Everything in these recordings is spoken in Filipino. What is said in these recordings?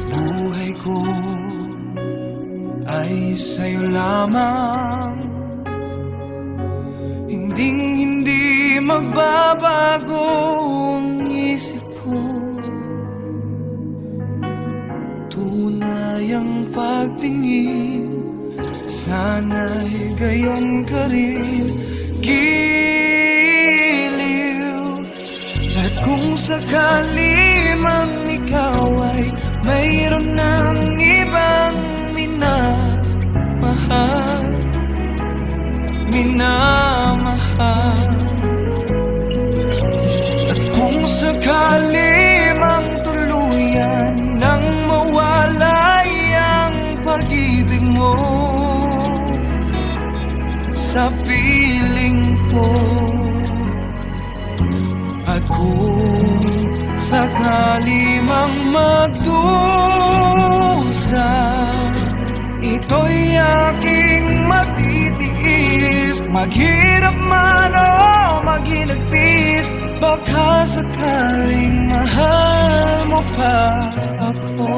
Buhay ko ay sa'yo lamang, hindi magbabago ang isip ko. Tunay ang pagtingin, sana'y gayon ka rin, giliw. At kung sakali mang ikaw ay mayroon ng ibang minamahal, at kung sakali mang tuluyan nang mawalay ang pag-ibig mo sa piling ko, at kung sakali mang magdusa, ito'y aking matitiis. Maghirap man o maginagpis, baka sakaling mahal mo pa ako.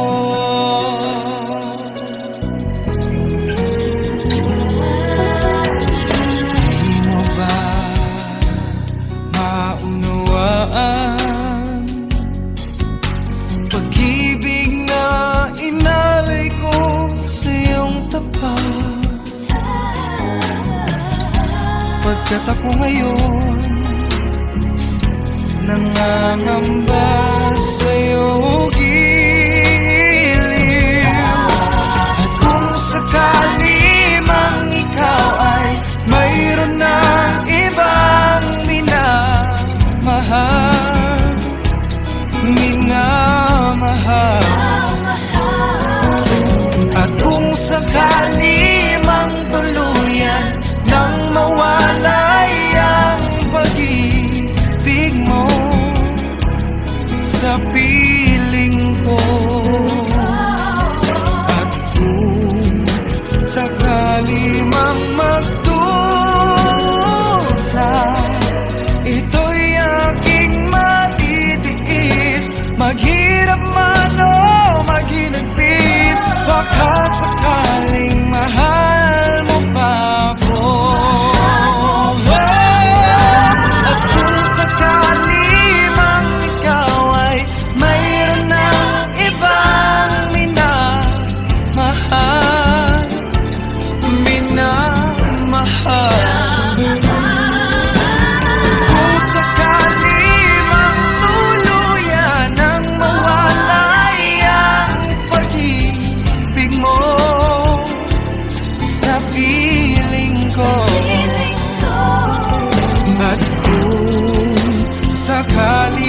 Di mo ba maunawaan pag-ibig na inalay ko sa iyong tapat? Pagkat ako ngayon nangangamba sa'yo, giliw. At kung sakali mang ikaw ay mayroon ng ibang minamahal, at kung sakali mang tuluyan nang mawalay ang pag-ibig mo sa piling ko, at kung sakali mang magdusa, ito'y aking matitiis. Maghirap man o maginagpis, baka sakaling mahal mo pa ako. At kung sakali mang ikaw ay mayroon ng ibang minamahal, kung sakali mang tuluyan ang mawalay ang pag-ibig mo sa piling ko, at kung sakali